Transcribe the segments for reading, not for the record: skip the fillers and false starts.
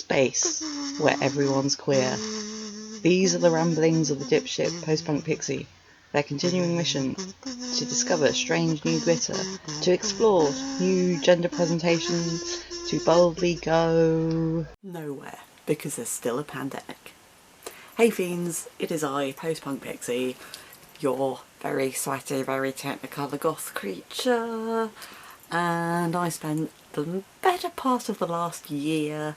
space where everyone's queer. These are the ramblings of the dipshit post-punk Pixie, their continuing mission to discover strange new glitter, to explore new gender presentations, to boldly go nowhere, because there's still a pandemic. Hey fiends, it is I, post-punk Pixie, your very sweaty, very technicolor goth creature, and I spent the better part of the last year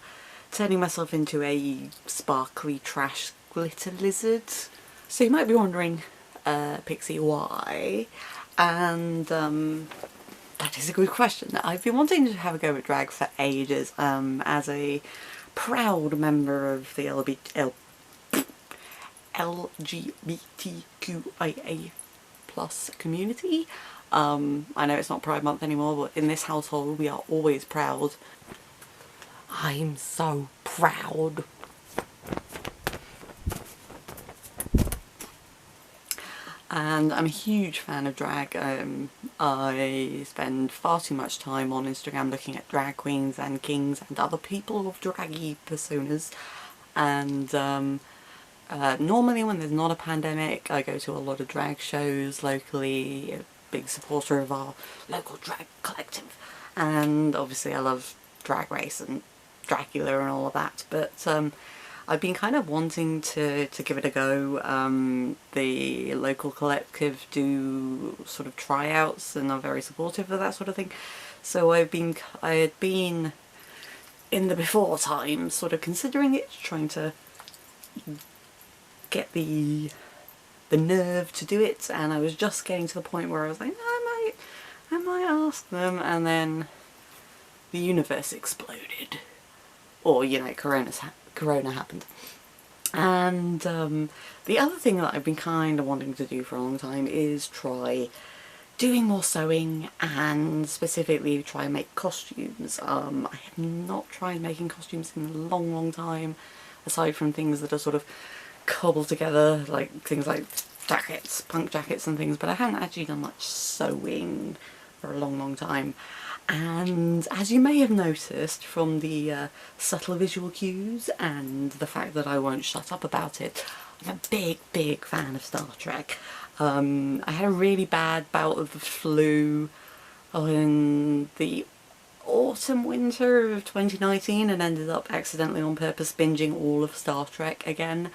turning myself into a sparkly trash glitter lizard. So you might be wondering, Pixie, why? And that is a good question. I've been wanting to have a go at drag for ages, as a proud member of the LGBTQIA plus community. I know it's not Pride Month anymore, but in this household we are always proud. I'm so proud. And I'm a huge fan of drag. I spend far too much time on Instagram looking at drag queens and kings and other people of draggy personas. And normally when there's not a pandemic, I go to a lot of drag shows locally, a big supporter of our local drag collective. And obviously I love Drag Race and Dracula and all of that, but I've been kind of wanting to give it a go. The local collective do sort of tryouts and are very supportive of that sort of thing. So I had been in the before time sort of considering it, trying to get the nerve to do it, and I was just getting to the point where I was like, I might ask them, and then the universe exploded. Or, you know, Corona happened. And the other thing that I've been kind of wanting to do for a long time is try doing more sewing, and specifically try and make costumes. I have not tried making costumes in a long time, aside from things that are sort of cobbled together, like things like jackets, punk jackets and things, but I haven't actually done much sewing for a long time. And as you may have noticed from the subtle visual cues and the fact that I won't shut up about it, I'm a big fan of Star Trek. I had a really bad bout of the flu in the autumn-winter of 2019 and ended up accidentally on purpose binging all of Star Trek again.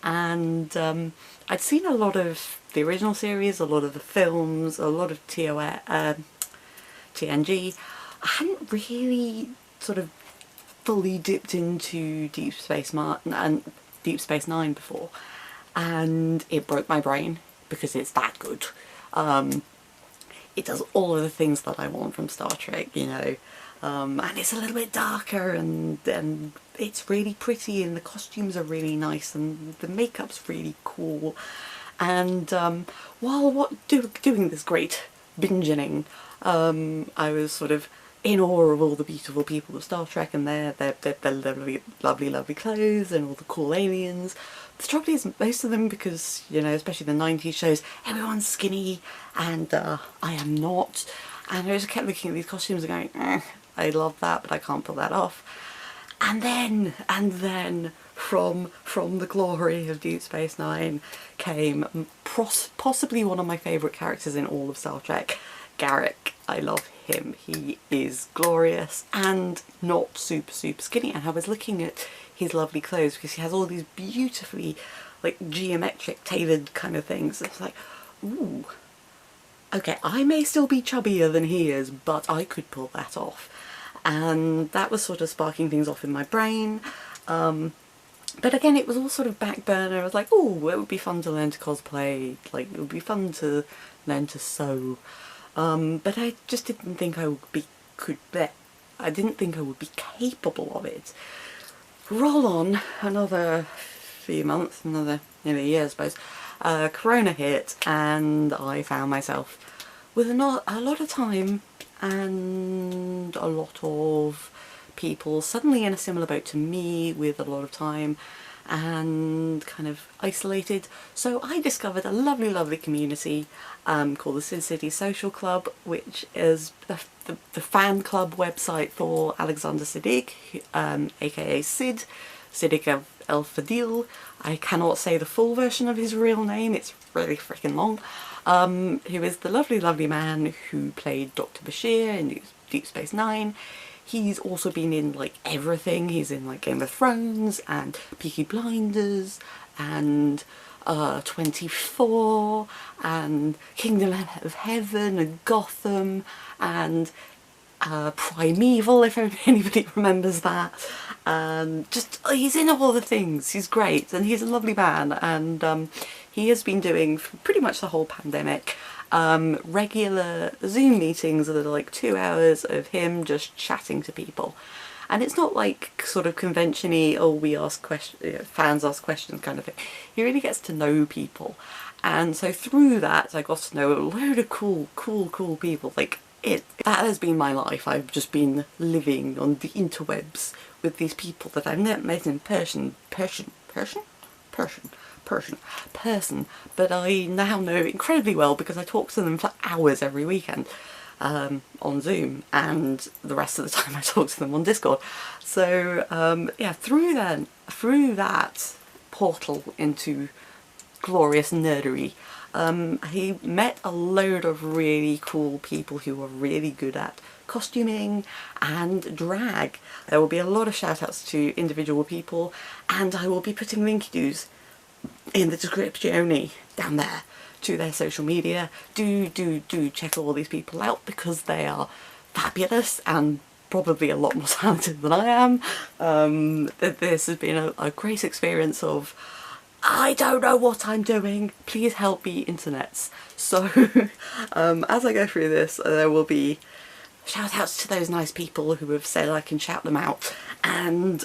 And I'd seen a lot of the original series, a lot of the films, a lot of TNG. I hadn't really sort of fully dipped into Deep Space Nine before, and it broke my brain because it's that good. It does all of the things that I want from Star Trek, you know, and it's a little bit darker, and it's really pretty, and the costumes are really nice, and the makeup's really cool. And while doing this great binging, I was sort of in awe of all the beautiful people of Star Trek and their lovely clothes and all the cool aliens. The trouble is, most of them, because, you know, especially the 90s shows, everyone's skinny, and I am not. And I just kept looking at these costumes and going, I love that, but I can't pull that off. And then from the glory of Deep Space Nine came possibly one of my favourite characters in all of Star Trek, Garak. I love him. He is glorious and not super skinny, and I was looking at his lovely clothes because he has all these beautifully like geometric tailored kind of things. It's like, ooh, okay, I may still be chubbier than he is, but I could pull that off. And that was sort of sparking things off in my brain. But again, it was all sort of back burner. I was like, oh, it would be fun to learn to cosplay, like it would be fun to learn to sew. But I just didn't think I would be I didn't think I would be capable of it. Roll on another few months, another nearly a year I suppose, Corona hit, and I found myself with a lot of time and a lot of people suddenly in a similar boat to me with a lot of time and kind of isolated. So I discovered a lovely, lovely community called the Sid City Social Club, which is the fan club website for Alexander Siddig, aka Sid, Siddig El Fadil. I cannot say the full version of his real name, it's really freaking long. Who is the lovely, lovely man who played Dr. Bashir in Deep Space Nine. He's also been in like everything. He's in like Game of Thrones and Peaky Blinders and 24 and Kingdom of Heaven and Gotham and Primeval, if anybody remembers that. Just, he's in all the things. He's great and he's a lovely man, and he has been doing for pretty much the whole pandemic regular Zoom meetings that are like 2 hours of him just chatting to people. And it's not like sort of convention-y, oh, we ask questions, fans ask questions kind of thing. He really gets to know people. And so through that, I got to know a load of cool people. Like, that has been my life. I've just been living on the interwebs with these people that I've never met in person, but I now know incredibly well because I talk to them for hours every weekend on Zoom, and the rest of the time I talk to them on Discord. So yeah, through that portal into glorious nerdery, he met a load of really cool people who are really good at costuming and drag. There will be a lot of shout outs to individual people, and I will be putting linky-doos in the description down there to their social media. Do check all these people out because they are fabulous and probably a lot more talented than I am. This has been a great experience of, I don't know what I'm doing, please help me internets. So as I go through this, there will be shout outs to those nice people who have said I can shout them out, and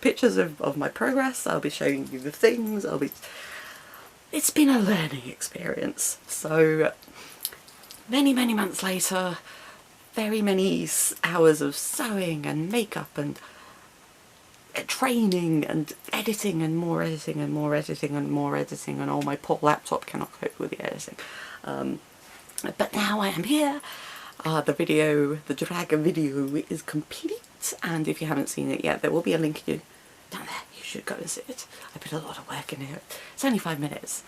pictures of my progress. I'll be showing you the things. It's been a learning experience. So many months later, very many hours of sewing and makeup and training and editing and more editing and more editing and more editing, and oh, my poor laptop cannot cope with the editing. But now I am here. The drag video is complete, and if you haven't seen it yet, there will be a link to down there. You should go and see it. I put a lot of work into it. It's only 5 minutes.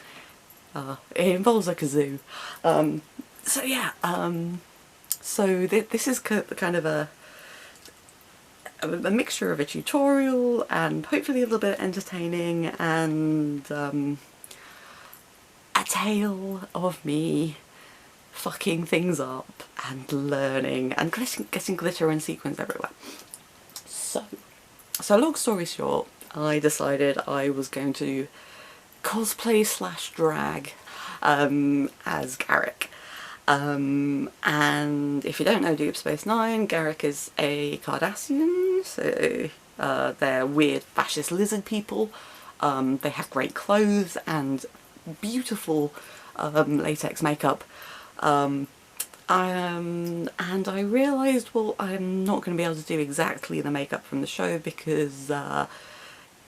It involves like a zoo. So yeah, so this is kind of a mixture of a tutorial and hopefully a little bit entertaining, and a tale of me fucking things up and learning and getting glitter and sequins everywhere. So long story short, I decided I was going to cosplay / drag as Garak. And if you don't know Deep Space Nine, Garak is a Cardassian, so they're weird fascist lizard people. They have great clothes and beautiful latex makeup. And I realised, well, I'm not going to be able to do exactly the makeup from the show because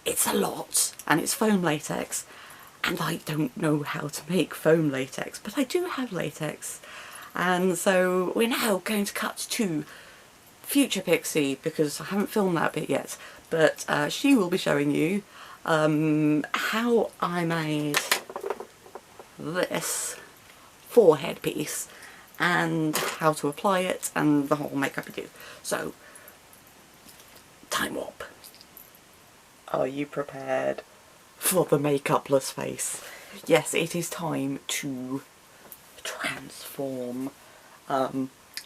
it's a lot and it's foam latex, and I don't know how to make foam latex, but I do have latex. And so we're now going to cut to future Pixie, because I haven't filmed that bit yet, but she will be showing you how I made this forehead piece and how to apply it and the whole makeup you do. So, time warp. Are you prepared for the makeupless face? Yes, it is time to transform.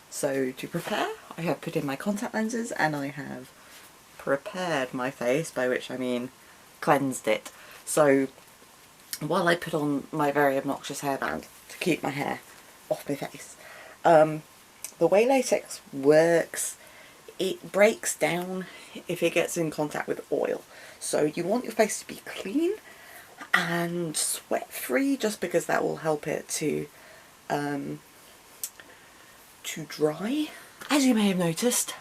So to prepare, I have put in my contact lenses and I have prepared my face, by which I mean cleansed it. So while I put on my very obnoxious hairband to keep my hair off my face, the way latex works, it breaks down if it gets in contact with oil. So you want your face to be clean and sweat free, just because that will help it to dry. As you may have noticed,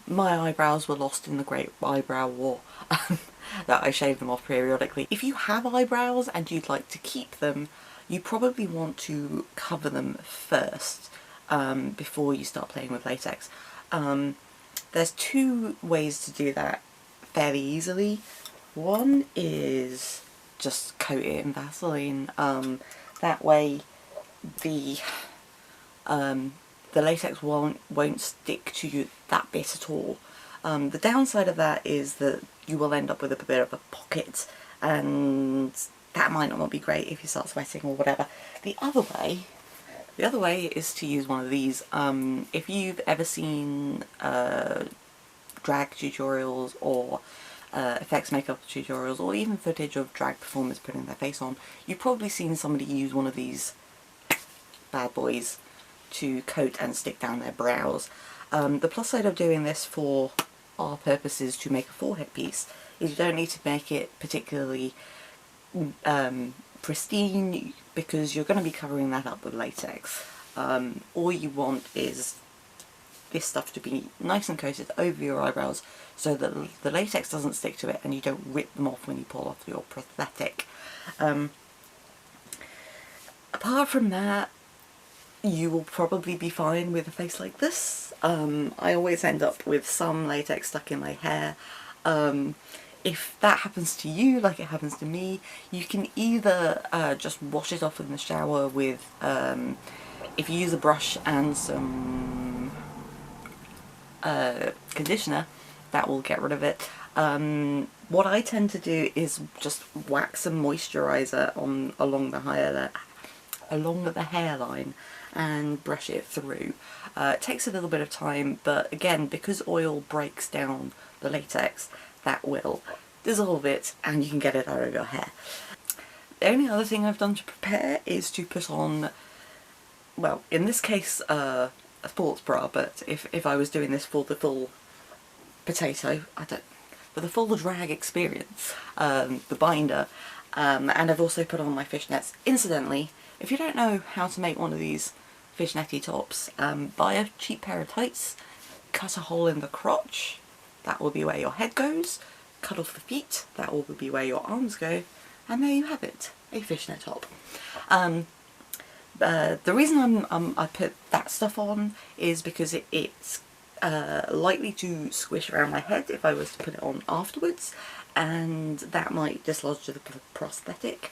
My eyebrows were lost in the Great Eyebrow War. That I shave them off periodically. If you have eyebrows and you'd like to keep them, you probably want to cover them first before you start playing with latex. There's two ways to do that fairly easily. One is just coat it in Vaseline. That way the latex won't stick to you that bit at all. The downside of that is that you will end up with a bit of a pocket, and that might not be great if you start sweating or whatever. The other way is to use one of these. If you've ever seen drag tutorials or effects makeup tutorials, or even footage of drag performers putting their face on, you've probably seen somebody use one of these bad boys to coat and stick down their brows. The plus side of doing this for our purposes to make a forehead piece is you don't need to make it particularly pristine, because you're going to be covering that up with latex. All you want is this stuff to be nice and coated over your eyebrows so that the latex doesn't stick to it and you don't rip them off when you pull off your prosthetic. Apart from that, you will probably be fine with a face like this. I always end up with some latex stuck in my hair. If that happens to you, like it happens to me, you can either just wash it off in the shower with, if you use a brush and some conditioner, that will get rid of it. What I tend to do is just whack some moisturiser along the hairline and brush it through. It takes a little bit of time, but again, because oil breaks down the latex, that will dissolve it and you can get it out of your hair. The only other thing I've done to prepare is to put on, well, in this case a sports bra, but if I was doing this for the full potato, for the full drag experience, the binder, and I've also put on my fishnets. Incidentally, if you don't know how to make one of these fishnetty tops, buy a cheap pair of tights, cut a hole in the crotch, that will be where your head goes, cut off the feet, that will be where your arms go, and there you have it, a fishnet top. The reason I put that stuff on is because it's likely to squish around my head if I was to put it on afterwards, and that might dislodge the prosthetic.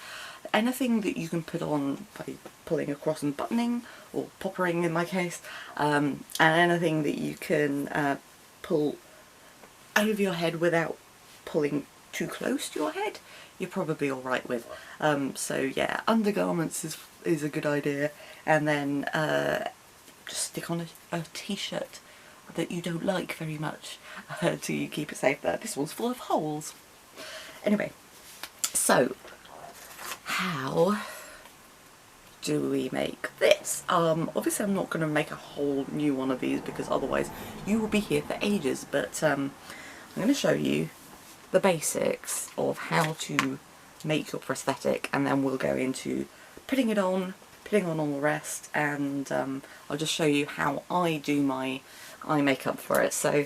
Anything that you can put on by pulling across and buttoning, or poppering in my case, and anything that you can pull over your head without pulling too close to your head, you're probably alright with. So yeah, undergarments is a good idea, and then just stick on a t-shirt that you don't like very much to keep it safe. This one's full of holes. Anyway, so how do we make this? Obviously I'm not going to make a whole new one of these because otherwise you will be here for ages, but I'm going to show you the basics of how to make your prosthetic, and then we'll go into putting on all the rest, and I'll just show you how I do my eye makeup for it. So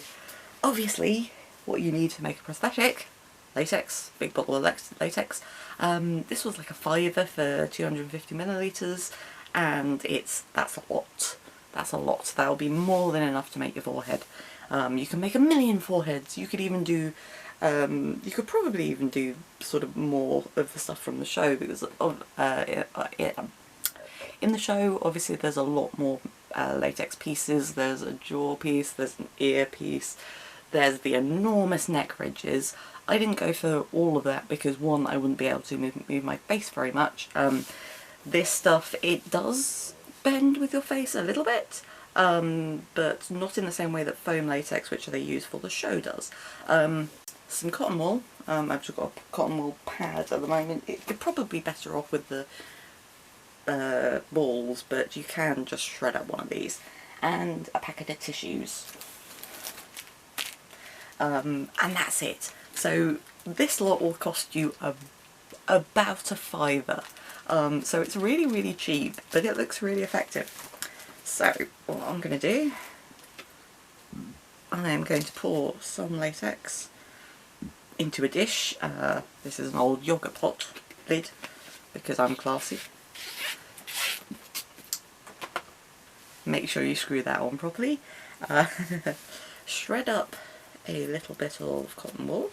obviously what you need to make a prosthetic: latex, big bottle of latex. This was like a £5 for 250 millilitres, and that's a lot. That's a lot. That'll be more than enough to make your forehead. You can make a million foreheads. You could even do, you could probably even do sort of more of the stuff from the show, because in the show obviously there's a lot more latex pieces. There's a jaw piece, there's an ear piece, there's the enormous neck ridges. I didn't go for all of that because, one, I wouldn't be able to move my face very much. This stuff, it does bend with your face a little bit, but not in the same way that foam latex, which they use for the show, does. Some cotton wool. I've just got a cotton wool pad at the moment. You're probably better off with the balls, but you can just shred up one of these. And a packet of tissues. And that's it. So this lot will cost you about £5. So it's really, really cheap, but it looks really effective. So what I'm going to do I am going to pour some latex into a dish. This is an old yogurt pot lid because I'm classy. Make sure you screw that on properly. Shred up a little bit of cotton wool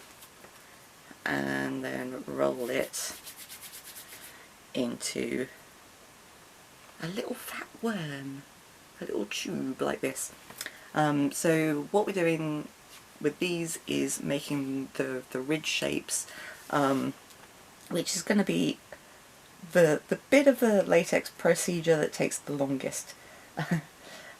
and then roll it into a little fat worm, a little tube like this. So what we're doing with these is making the ridge shapes, which is going to be the bit of the latex procedure that takes the longest,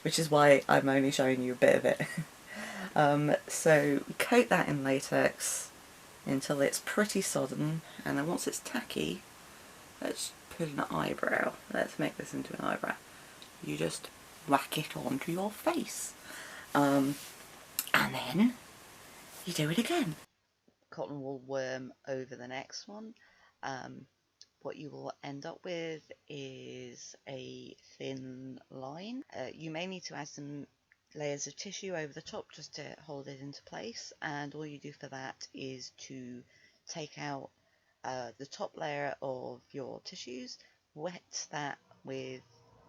which is why I'm only showing you a bit of it. So coat that in latex until it's pretty sodden, and then once it's tacky, let's put an eyebrow. Let's make this into an eyebrow. You just whack it onto your face. And then you do it again. Cotton wool worm over the next one. What you will end up with is a thin line. You may need to add some layers of tissue over the top just to hold it into place, and all you do for that is to take out the top layer of your tissues, wet that with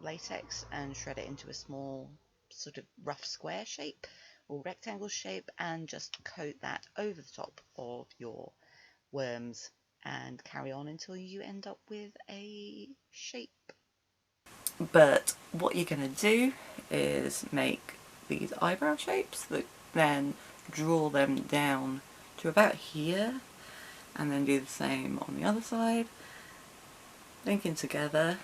latex and shred it into a small sort of rough square shape or rectangle shape, and just coat that over the top of your worms and carry on until you end up with a shape. But what you're going to do is make these eyebrow shapes, that then draw them down to about here, and then do the same on the other side, linking together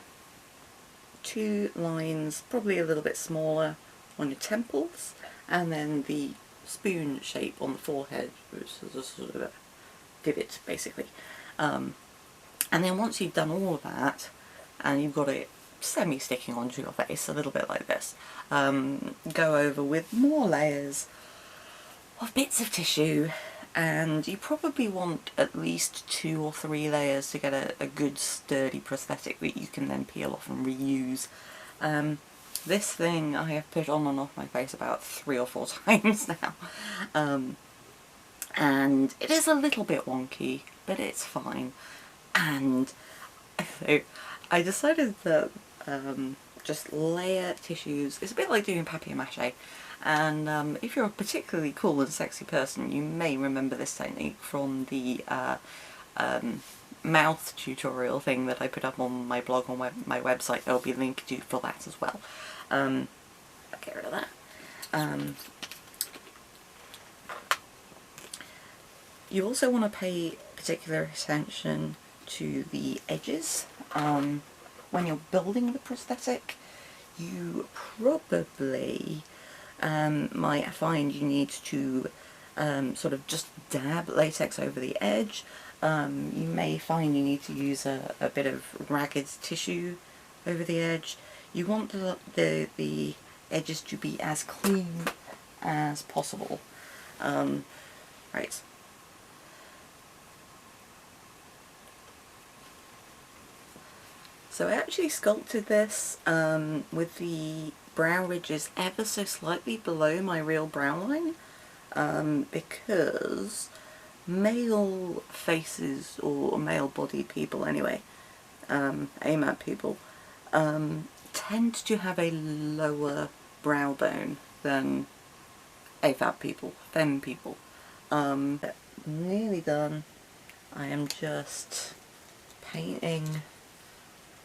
two lines, probably a little bit smaller on your temples, and then the spoon shape on the forehead, which is a sort of a divot basically. And then once you've done all of that and you've got it semi-sticking onto your face, a little bit like this, go over with more layers of bits of tissue, and you probably want at least 2 or 3 layers to get a good sturdy prosthetic that you can then peel off and reuse. This thing I have put on and off my face about 3 or 4 times now, and it is a little bit wonky, but it's fine. And so I decided that just layer tissues, it's a bit like doing papier-mâché, and if you're a particularly cool and sexy person, you may remember this technique from the mouth tutorial thing that I put up on my blog on my website. There'll be a link to for that as well. I'll get rid of that. You also want to pay particular attention to the edges. When you're building the prosthetic, you probably might find you need to sort of just dab latex over the edge. You may find you need to use a bit of ragged tissue over the edge. You want the edges to be as clean as possible. Right. So I actually sculpted this with the brow ridges ever so slightly below my real brow line, because male faces, or male-bodied people anyway, AMAB people, tend to have a lower brow bone than AFAB people, femme people. Nearly done. I am just painting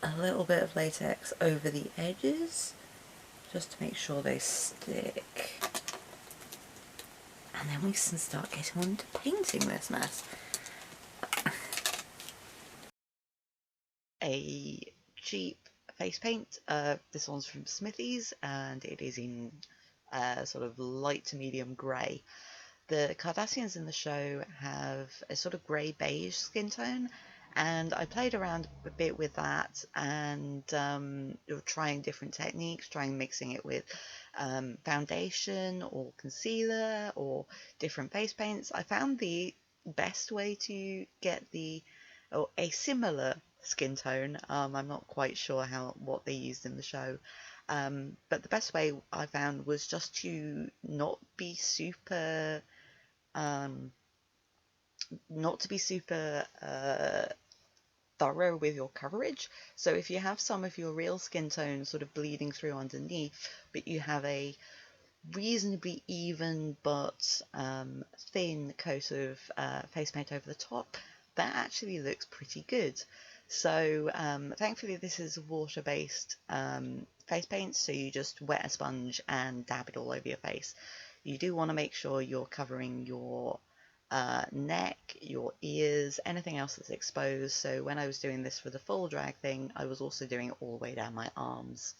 a little bit of latex over the edges just to make sure they stick, and then we can start getting on to painting this mess. A cheap face paint, this one's from Smithy's and it is in sort of light to medium grey. The Cardassians in the show have a sort of grey beige skin tone, and I played around a bit with that and trying different techniques, trying mixing it with foundation or concealer or different face paints. I found the best way to get a similar skin tone. I'm not quite sure what they used in the show, But the best way I found was just to not be super thorough with your coverage. So if you have some of your real skin tone sort of bleeding through underneath, but you have a reasonably even but thin coat of face paint over the top, that actually looks pretty good. So thankfully this is water-based face paint, so you just wet a sponge and dab it all over your face. You do want to make sure you're covering your neck, your ears, anything else that's exposed. So when I was doing this for the full drag thing, I was also doing it all the way down my arms.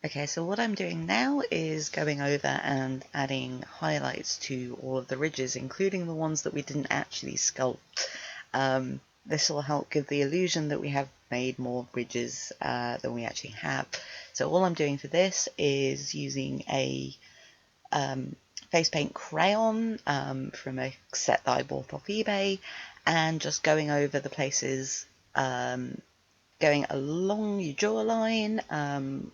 Okay, so what I'm doing now is going over and adding highlights to all of the ridges, including the ones that we didn't actually sculpt. This will help give the illusion that we have made more ridges than we actually have. So all I'm doing for this is using a face paint crayon from a set that I bought off eBay, and just going over the places, going along your jawline,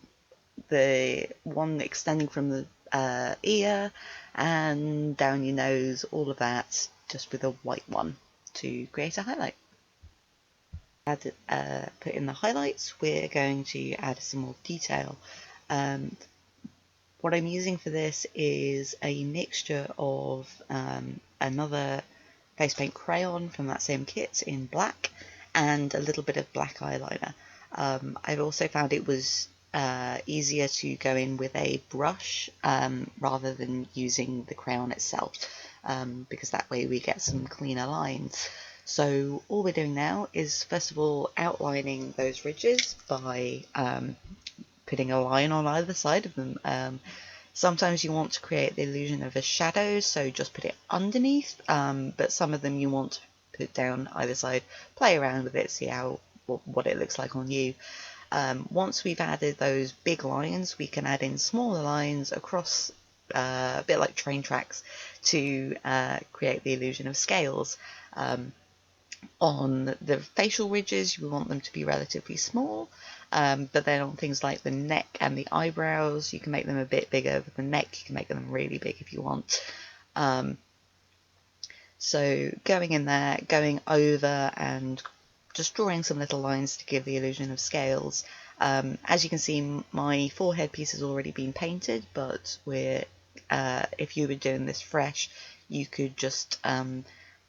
the one extending from the ear and down your nose, all of that, just with a white one to create a highlight. Put in the highlights, we're going to add some more detail. What I'm using for this is a mixture of another face paint crayon from that same kit in black and a little bit of black eyeliner. I've also found it was easier to go in with a brush rather than using the crayon itself, because that way we get some cleaner lines. So all we're doing now is first of all outlining those ridges by putting a line on either side of them. Sometimes you want to create the illusion of a shadow, so just put it underneath, but some of them you want to put down either side, play around with it, see how what it looks like on you. Once we've added those big lines, we can add in smaller lines across, a bit like train tracks, to create the illusion of scales. On the facial ridges, you want them to be relatively small, but then on things like the neck and the eyebrows, you can make them a bit bigger. With the neck, you can make them really big if you want. So going in there, going over and just drawing some little lines to give the illusion of scales. As you can see, my forehead piece has already been painted, but if you were doing this fresh, you could just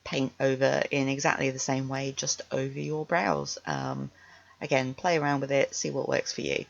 paint over in exactly the same way, just over your brows. Again, play around with it, see what works for you.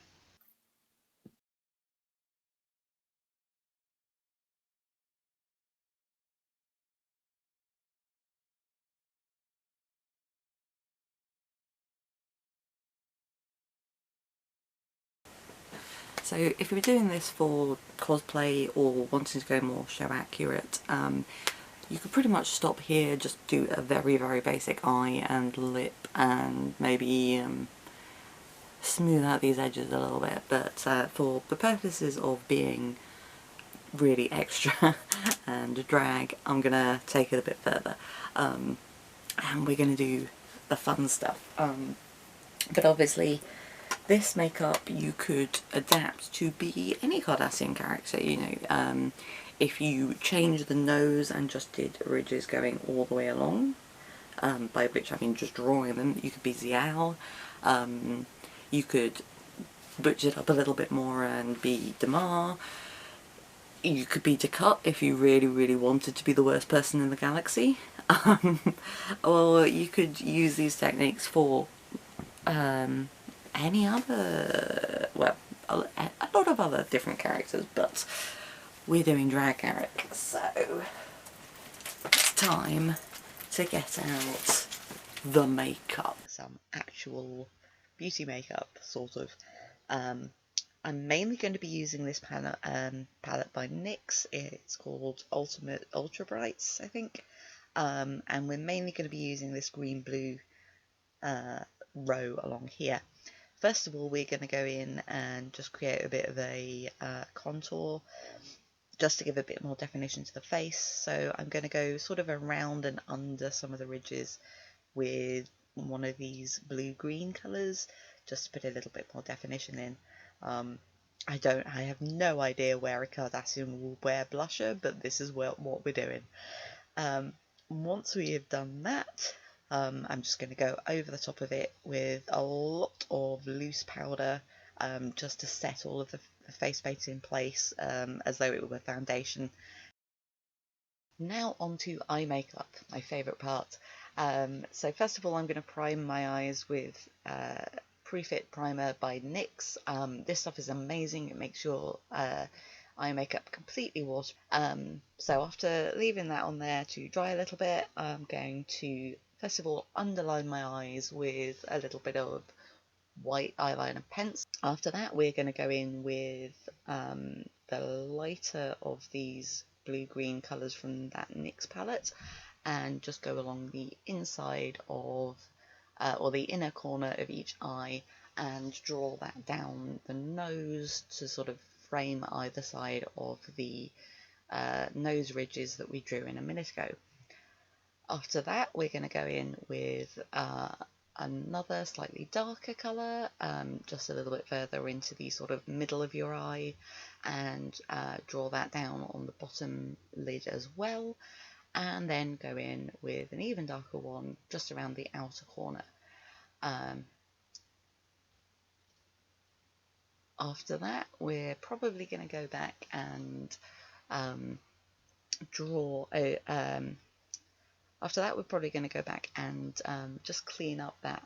So if you're doing this for cosplay or wanting to go more show accurate, you could pretty much stop here, just do a very, very basic eye and lip and maybe smooth out these edges a little bit, but for the purposes of being really extra and drag, I'm gonna take it a bit further, and we're gonna do the fun stuff. But obviously this makeup you could adapt to be any Cardassian character, you know. If you change the nose and just did ridges going all the way along, by which I mean just drawing them, you could be Zial. You could butch it up a little bit more and be Damoll. You could be Decut if you really, really wanted to be the worst person in the galaxy. Or you could use these techniques for any other, well, a lot of other different characters, but we're doing drag Garak, so it's time to get out the makeup. Some actual beauty makeup, sort of. I'm mainly going to be using this palette by NYX. It's called Ultimate Ultra Brights, I think. And we're mainly going to be using this green blue row along here. First of all, we're going to go in and just create a bit of a contour, just to give a bit more definition to the face. So I'm going to go sort of around and under some of the ridges with one of these blue-green colours, just to put a little bit more definition in. I have no idea where a Kardashian will wear blusher, but this is what we're doing. Once we have done that, I'm just going to go over the top of it with a lot of loose powder, just to set all of the face paint in place, as though it were foundation. Now onto eye makeup, my favourite part. So first of all, I'm going to prime my eyes with Pre-Fit Primer by NYX. This stuff is amazing. It makes your eye makeup completely waterproof. So after leaving that on there to dry a little bit, I'm going to first of all underline my eyes with a little bit of white eyeliner pencil. After that, we're going to go in with the lighter of these blue-green colours from that NYX palette, and just go along the inside of, or the inner corner of each eye, and draw that down the nose to sort of frame either side of the nose ridges that we drew in a minute ago. After that, we're going to go in with another slightly darker colour, just a little bit further into the sort of middle of your eye, and draw that down on the bottom lid as well, and then go in with an even darker one just around the outer corner. After that, we're probably going to go back and draw a after that, we're probably going to go back and just clean up that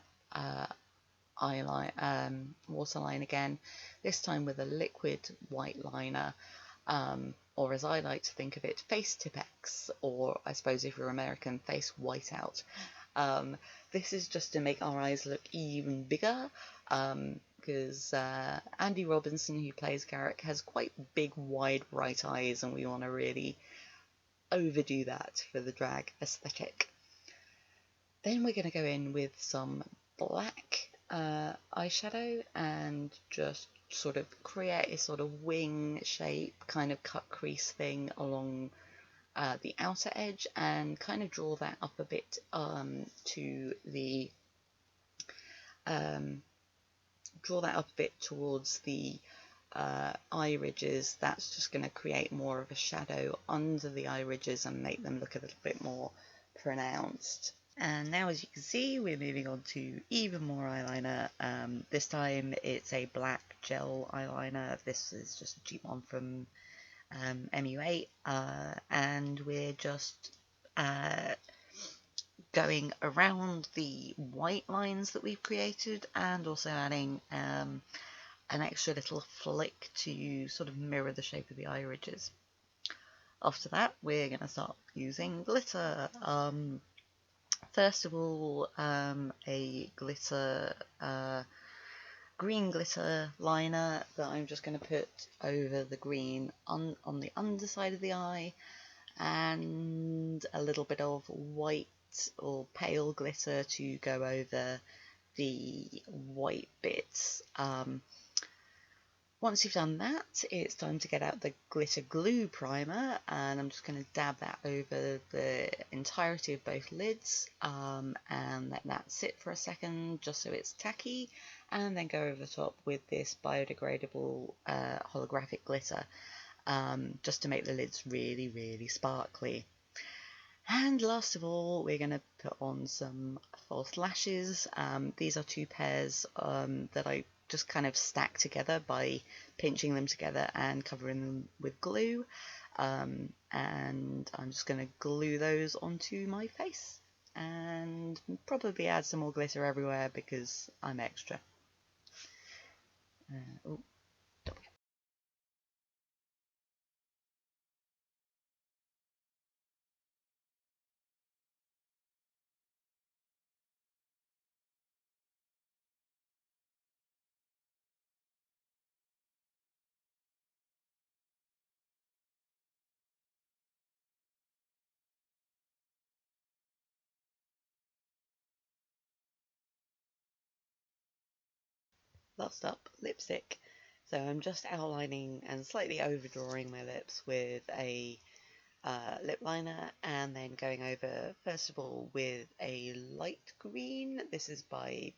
eyeliner, waterline again, this time with a liquid white liner, or as I like to think of it, face Tipex, or I suppose if you're American, face whiteout. This is just to make our eyes look even bigger, because Andy Robinson, who plays Garak, has quite big, wide, bright eyes, and we want to really overdo that for the drag aesthetic. Then we're going to go in with some black eyeshadow and just sort of create a sort of wing shape, kind of cut crease thing along the outer edge, and kind of draw that up a bit to the draw that up a bit towards the eye ridges. That's just going to create more of a shadow under the eye ridges and make them look a little bit more pronounced. And now, as you can see, we're moving on to even more eyeliner. This time it's a black gel eyeliner. This is just a cheap one from MUA, and we're just going around the white lines that we've created, and also adding an extra little flick to sort of mirror the shape of the eye ridges. After that, we're going to start using glitter. First of all, a glitter, green glitter liner that I'm just going to put over the green on the underside of the eye, and a little bit of white or pale glitter to go over the white bits. Once you've done that, it's time to get out the glitter glue primer, and I'm just going to dab that over the entirety of both lids, and let that sit for a second just so it's tacky, and then go over the top with this biodegradable holographic glitter, just to make the lids really, really sparkly. And last of all, we're going to put on some false lashes. These are two pairs that I just kind of stack together by pinching them together and covering them with glue. And I'm just going to glue those onto my face, and probably add some more glitter everywhere because I'm extra. Oh, last up, lipstick. So I'm just outlining and slightly overdrawing my lips with a lip liner, and then going over first of all with a light green. This is by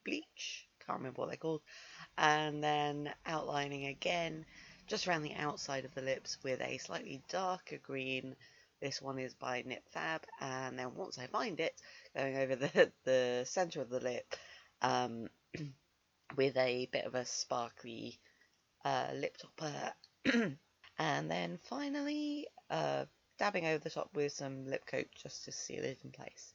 Bleach, can't remember what they're called, and then outlining again just around the outside of the lips with a slightly darker green. This one is by Nip Fab, and then once I find it, going over the centre of the lip with a bit of a sparkly lip topper. And then finally dabbing over the top with some lip coat just to seal it in place.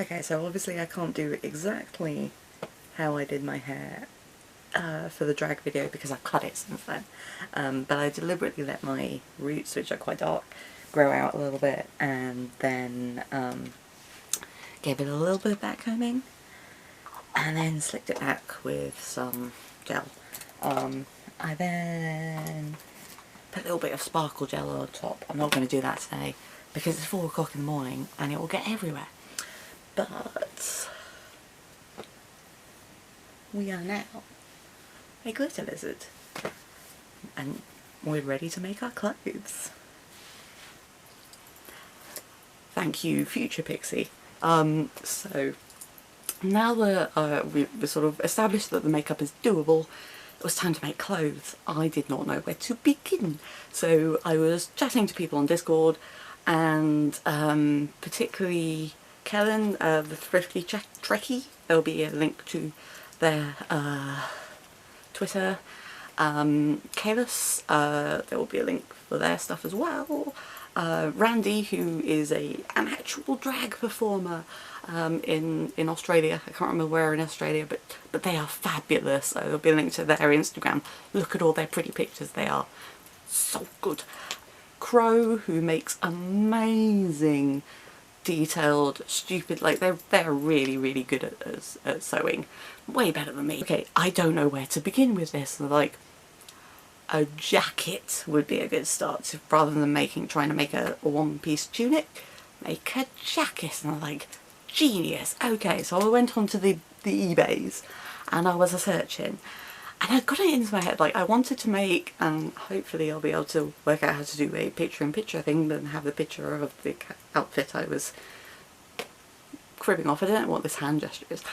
Okay, so obviously I can't do exactly how I did my hair for the drag video because I've cut it since then, but I deliberately let my roots, which are quite dark, grow out a little bit, and then gave it a little bit of backcombing, and then slicked it back with some gel. I then put a little bit of sparkle gel on top. I'm not going to do that today because it's 4 o'clock in the morning and it will get everywhere. But we are now a glitter lizard and we're ready to make our clothes. Thank you, future Pixie. So now that we've sort of established that the makeup is doable, it was time to make clothes. I did not know where to begin. So I was chatting to people on Discord, and particularly Kellen, the Thrifty Trekkie. There'll be a link to their Twitter. Kalis, there will be a link for their stuff as well. Randy, who is an actual drag performer in Australia. I can't remember where in Australia, but they are fabulous. So there'll be a link to their Instagram. Look at all their pretty pictures. They are so good. Crow, who makes amazing detailed stupid, like they're really good at sewing, way better than me. Okay, I don't know where to begin with this. Like, a jacket would be a good start rather than trying to make a one-piece tunic. Make a jacket, and I'm like, genius. Okay, so I went onto the eBays and I was searching, and I got it into my head, like I wanted to make, and hopefully I'll be able to work out how to do a picture-in-picture thing and have the picture of the outfit I was cribbing off. I don't know what this hand gesture is.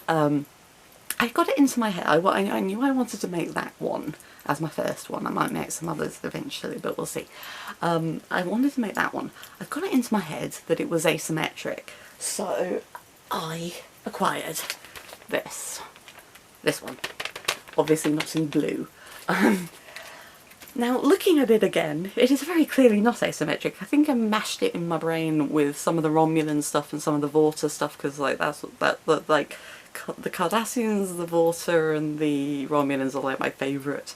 I got it into my head. I knew I wanted to make that one as my first one. I might make some others eventually, but we'll see. I wanted to make that one. I got it into my head that it was asymmetric, so I acquired this one. Obviously not in blue. Now, looking at it again, it is very clearly not asymmetric. I think I mashed it in my brain with some of the Romulan stuff and some of the Vorta stuff, because like like the Cardassians, the Vorta, and the Romulans are like my favourite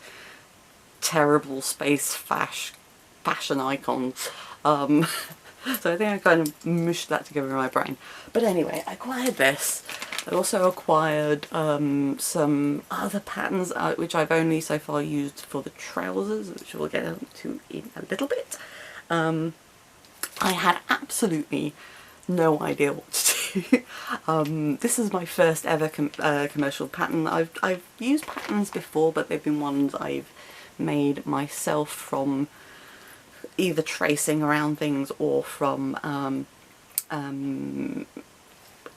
terrible space fashion icons. So I think I kind of mushed that together in my brain. But anyway, I acquired this. I also acquired some other patterns which I've only so far used for the trousers, which we'll get into in a little bit. I had absolutely no idea what to do. This is my first ever commercial pattern. I've used patterns before, but they've been ones I've made myself from either tracing around things or from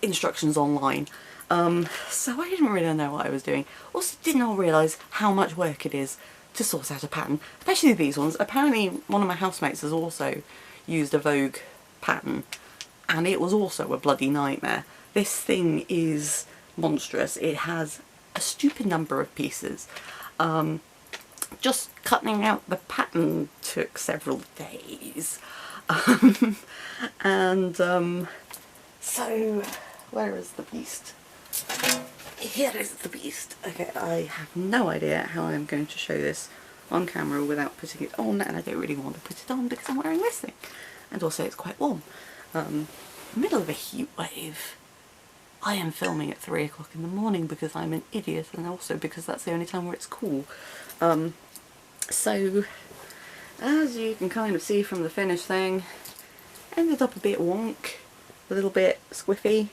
instructions online. So I didn't really know what I was doing. Also did not realise how much work it is to sort out a pattern, especially these ones. Apparently one of my housemates has also used a Vogue pattern, and it was also a bloody nightmare. This thing is monstrous. It has a stupid number of pieces. Just cutting out the pattern took several days. So where is the beast? Here is the beast. Okay, I have no idea how I'm going to show this on camera without putting it on, and I don't really want to put it on because I'm wearing this thing, and also it's quite warm. middle of a heat wave. I am filming at 3 o'clock in the morning because I'm an idiot, and also because that's the only time where it's cool. So, as you can kind of see from the finished thing, ended up a bit wonk, a little bit squiffy.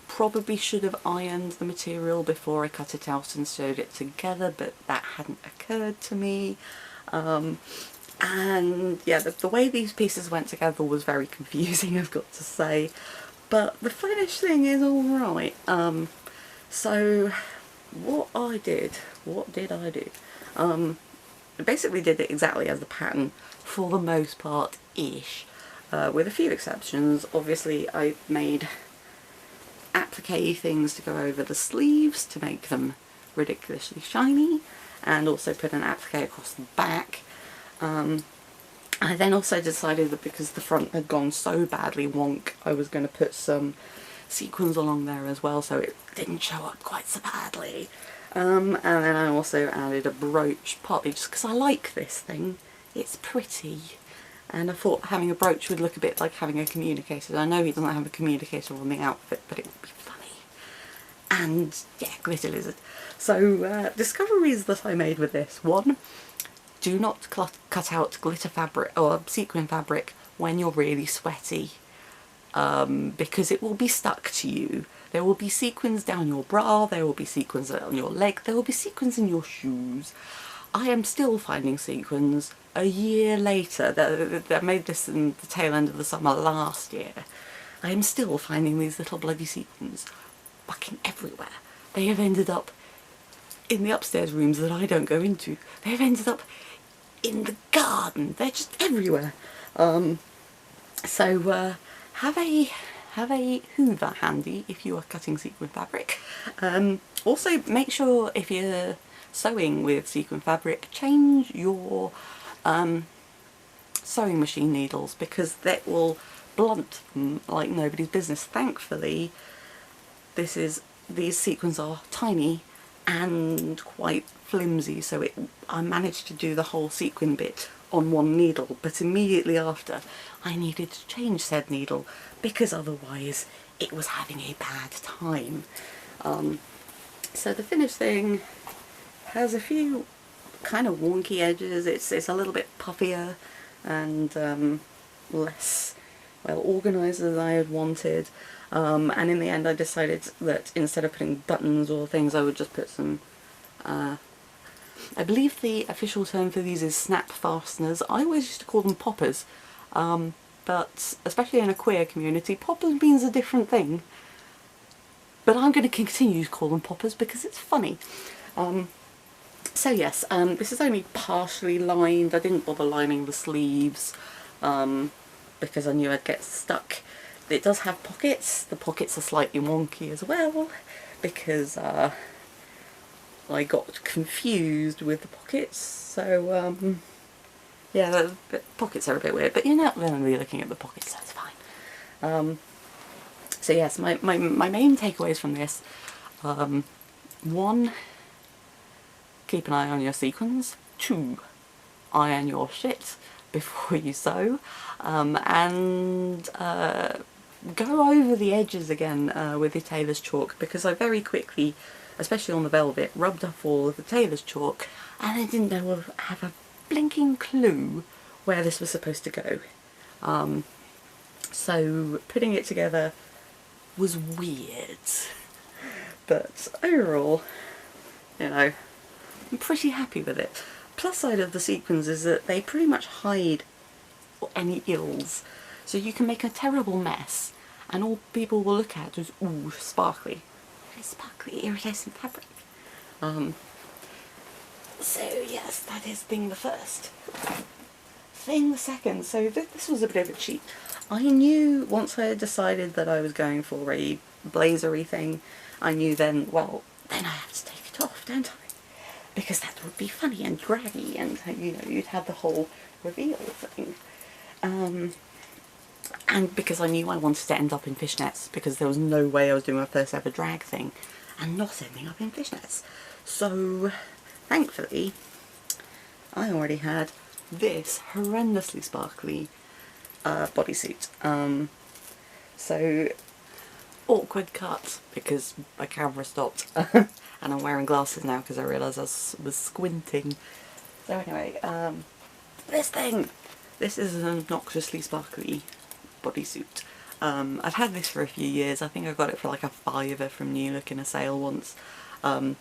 Probably should have ironed the material before I cut it out and sewed it together, but that hadn't occurred to me. And yeah, the way these pieces went together was very confusing, I've got to say. But the finished thing is alright. So what did I do? I basically did it exactly as the pattern, for the most part-ish, with a few exceptions. Obviously I made applique things to go over the sleeves to make them ridiculously shiny, and also put an applique across the back. I then also decided that because the front had gone so badly wonk, I was going to put some sequins along there as well, so it didn't show up quite so badly. And then I also added a brooch, partly just because I like this thing. It's pretty. And I thought having a brooch would look a bit like having a communicator. I know he doesn't have a communicator on the outfit, but it would be funny. And yeah, glitter lizard. So discoveries that I made with this. One, do not cut out glitter fabric or sequin fabric when you're really sweaty, because it will be stuck to you. There will be sequins down your bra, there will be sequins on your leg, there will be sequins in your shoes. I am still finding sequins a year later. I made this in the tail end of the summer last year. I am still finding these little bloody sequins fucking everywhere. They have ended up in the upstairs rooms that I don't go into. They have ended up in the garden. They're just everywhere. So have a hoover handy if you are cutting sequin fabric. Also make sure if you're sewing with sequin fabric, change your sewing machine needles, because that will blunt them like nobody's business. Thankfully these sequins are tiny and quite flimsy, so I managed to do the whole sequin bit on one needle, but immediately after I needed to change said needle because otherwise it was having a bad time. So the finished thing has a few kind of wonky edges. It's a little bit puffier and less well organised as I had wanted. And in the end I decided that instead of putting buttons or things, I would just put some, I believe the official term for these is snap fasteners. I always used to call them poppers, but especially in a queer community, poppers means a different thing. But I'm going to continue to call them poppers because it's funny. So yes, this is only partially lined. I didn't bother lining the sleeves because I knew I'd get stuck. It does have pockets. The pockets are slightly wonky as well because I got confused with the pockets. So yeah, the pockets are a bit weird, but you're not really looking at the pockets, so it's fine. So yes, my main takeaways from this, 1, keep an eye on your sequins. 2, iron your shit before you sew, and go over the edges again with your tailor's chalk, because I very quickly, especially on the velvet, rubbed off all of the tailor's chalk and I didn't have a blinking clue where this was supposed to go. So putting it together was weird, but overall, you know, I'm pretty happy with it. Plus side of the sequins is that they pretty much hide any ills, so you can make a terrible mess and all people will look at is, ooh, sparkly. Very sparkly, iridescent fabric. So yes, that is thing the first. Thing the second, so this was a bit of a cheat. I knew once I had decided that I was going for a blazery thing, I knew then, well, then I have to take it off, don't I? Because that would be funny and draggy and, you know, you'd have the whole reveal thing. And because I knew I wanted to end up in fishnets, because there was no way I was doing my first ever drag thing and not ending up in fishnets. So, thankfully, I already had this horrendously sparkly bodysuit. So, awkward cut because my camera stopped. And I'm wearing glasses now because I realised I was squinting. So anyway, this thing! This is an obnoxiously sparkly bodysuit. I've had this for a few years. I think I got it for like a £5 from New Look in a sale once. I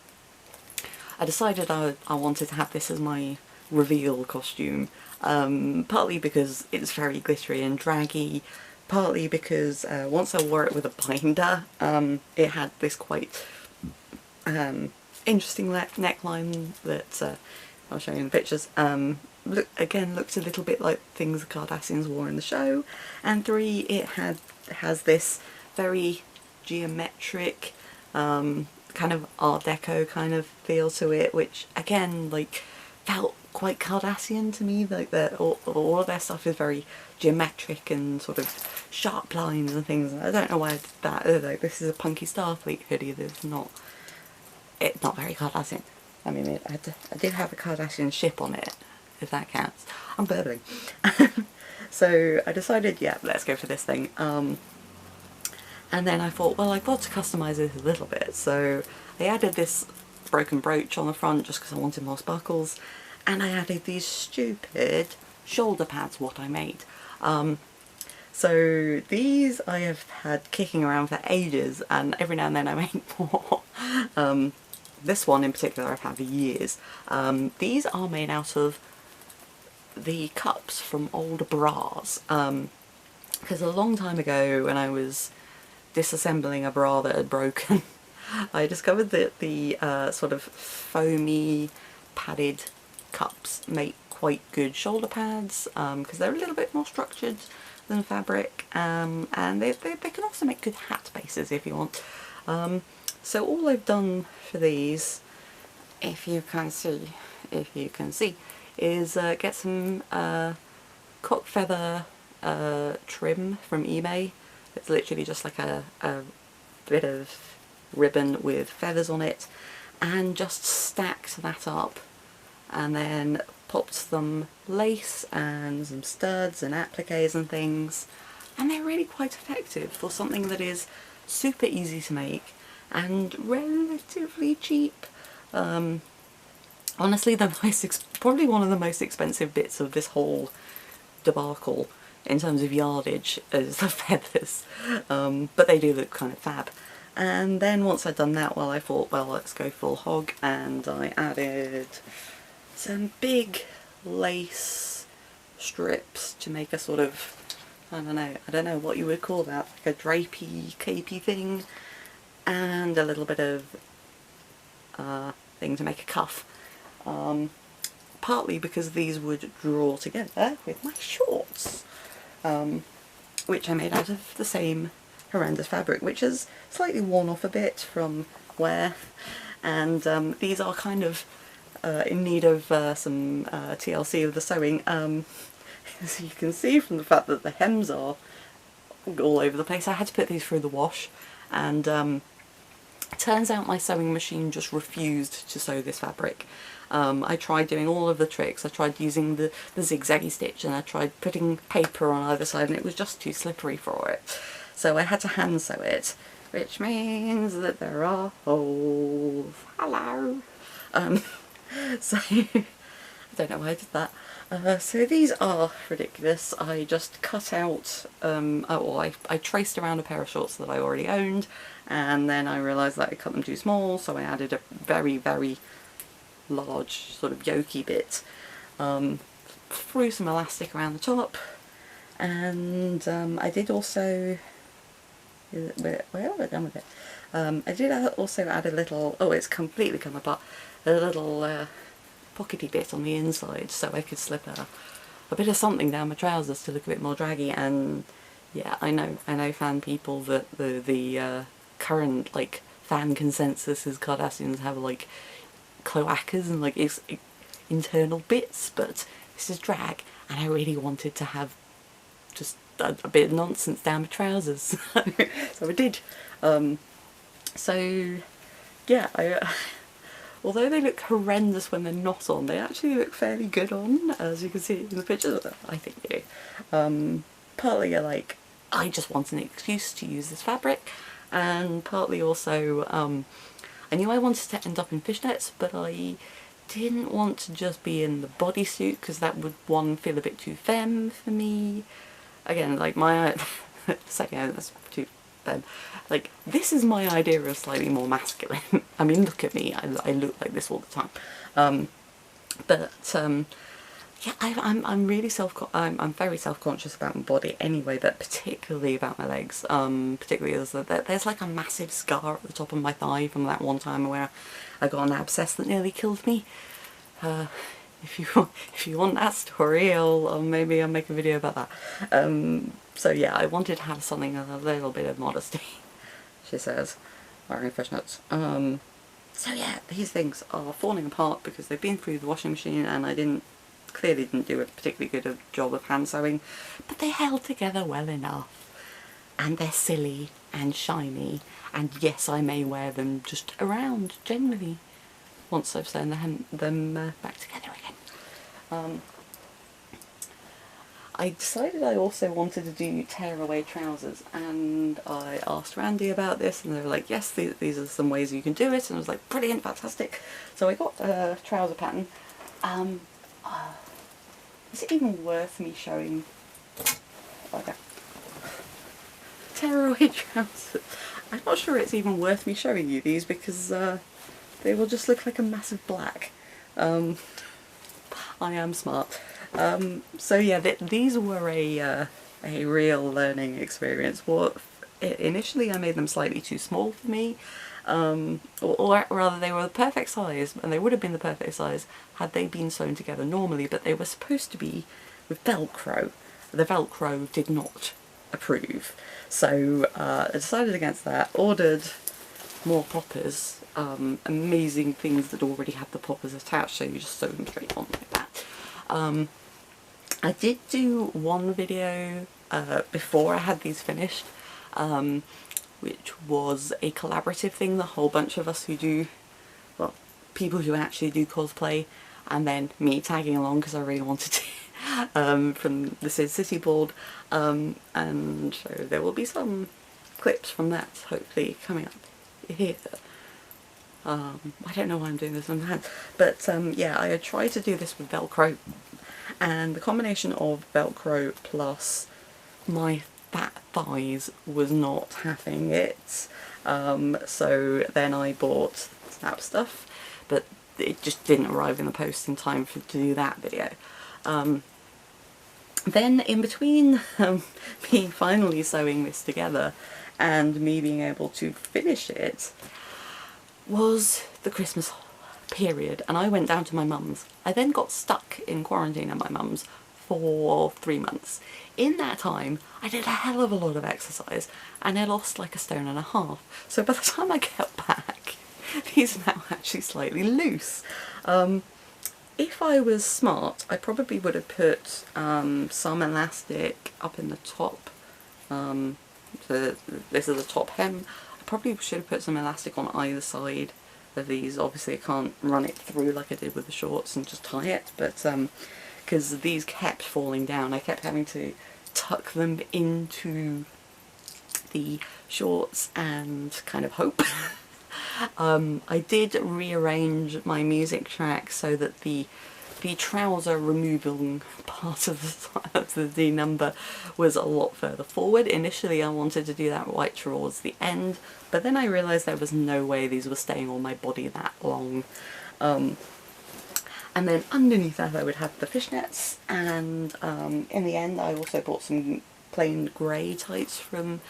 decided I wanted to have this as my reveal costume, partly because it's very glittery and draggy, partly because once I wore it with a binder, it had this quite interesting neckline that I'll show you in the pictures. Looked a little bit like things the Kardashians wore in the show, and 3, it has this very geometric kind of Art Deco kind of feel to it, which again like felt quite Kardashian to me. Like all of their stuff is very geometric and sort of sharp lines and things. I don't know why I did that. Like, this is a punky Starfleet hoodie. It's not very Kardashian. I mean, I did have a Kardashian ship on it, if that counts. I'm burbling. So I decided, yeah, let's go for this thing. And then I thought, well, I've got to customise this a little bit. So I added this broken brooch on the front just because I wanted more sparkles. And I added these stupid shoulder pads, what I made. So these I have had kicking around for ages, and every now and then I make more. This one in particular I've had for years. These are made out of the cups from old bras. Because a long time ago when I was disassembling a bra that had broken, I discovered that the sort of foamy padded cups make quite good shoulder pads, because they're a little bit more structured than fabric, and they can also make good hat bases if you want. So all I've done for these, if you can see, is get some cock feather trim from eBay. It's literally just like a bit of ribbon with feathers on it, and just stacked that up and then popped some lace and some studs and appliques and things, and they're really quite effective for something that is super easy to make and relatively cheap. Honestly, probably one of the most expensive bits of this whole debacle in terms of yardage is the feathers, but they do look kind of fab. And then once I'd done that, well, I thought, well, let's go full hog, and I added some big lace strips to make a sort of, I don't know what you would call that, like a drapey, capey thing, and a little bit of thing to make a cuff. Partly because these would draw together with my shorts, which I made out of the same horrendous fabric, which has slightly worn off a bit from wear, and these are kind of in need of some TLC of the sewing. As you can see from the fact that the hems are all over the place, I had to put these through the wash, and it turns out my sewing machine just refused to sew this fabric. I tried doing all of the tricks. I tried using the zigzaggy stitch, and I tried putting paper on either side, and it was just too slippery for it. So I had to hand sew it, which means that there are holes. Hello! So, I don't know why I did that. So these are ridiculous. I just cut out, I traced around a pair of shorts that I already owned, and then I realised that I cut them too small, so I added a very, very large sort of yoky bit, threw some elastic around the top, and I did also, where have I done with it? I did also add a little, oh, it's completely come apart, a little pockety bit on the inside, so I could slip a bit of something down my trousers to look a bit more draggy. And yeah, I know fan people that the current like fan consensus is Kardashians have like cloacas and like internal bits, but this is drag, and I really wanted to have just a bit of nonsense down my trousers. So I did. So yeah, although they look horrendous when they're not on, they actually look fairly good on, as you can see in the pictures. I think they do. Partly I like I just wanted an excuse to use this fabric, and partly also I knew I wanted to end up in fishnets, but I didn't want to just be in the bodysuit because that would, one, feel a bit too femme for me. Again, like my second, that's too femme. Like, this is my idea of slightly more masculine. I mean, look at me, I look like this all the time. Yeah, I'm really I'm very self-conscious about my body anyway, but particularly about my legs. Particularly as there's like a massive scar at the top of my thigh from that one time where I got an abscess that nearly killed me. If you want that story, maybe I'll make a video about that. So yeah, I wanted to have something a little bit of modesty, she says, wearing fishnets. So yeah, these things are falling apart because they've been through the washing machine and I clearly didn't do a particularly good job of hand sewing, but they held together well enough. And they're silly and shiny, and yes, I may wear them just around generally once I've sewn them back together again. I decided I also wanted to do tearaway trousers, and I asked Randy about this and they were like, yes, these are some ways you can do it, and I was like, brilliant, fantastic. So I got a trouser pattern. Is it even worth me showing? Okay. Tearaway trousers. I'm not sure it's even worth me showing you these because they will just look like a massive black. I am smart. So yeah, these were a real learning experience. Initially I made them slightly too small for me. Or rather, they were the perfect size, and they would have been the perfect size had they been sewn together normally, but they were supposed to be with Velcro. The Velcro did not approve, so I decided against that, ordered more poppers, amazing things that already had the poppers attached, so you just sew them straight on like that. I did do one video before I had these finished, which was a collaborative thing, the whole bunch of us who do, well, people who actually do cosplay, and then me tagging along because I really wanted to, from the Sid City board, and so there will be some clips from that hopefully coming up here. I don't know why I'm doing this on hand, but yeah, I had tried to do this with Velcro, and the combination of Velcro plus my fat thighs was not having it, so then I bought Snap Stuff, but it just didn't arrive in the post in time to do that video. Then in between me finally sewing this together and me being able to finish it was the Christmas period, and I went down to my mum's. I then got stuck in quarantine at my mum's for 3 months. In that time, I did a hell of a lot of exercise and I lost like 1.5 stones. So by the time I get back, these are now actually slightly loose. If I was smart, I probably would have put some elastic up in the top. So this is the top hem. I probably should have put some elastic on either side of these. Obviously I can't run it through like I did with the shorts and just tie it, but because these kept falling down, I kept having to tuck them into the shorts and kind of hope. I did rearrange my music track so that the trouser removing part of the D number was a lot further forward. Initially I wanted to do that right towards the end, but then I realised there was no way these were staying on my body that long. And then underneath that I would have the fishnets, and in the end I also bought some plain grey tights from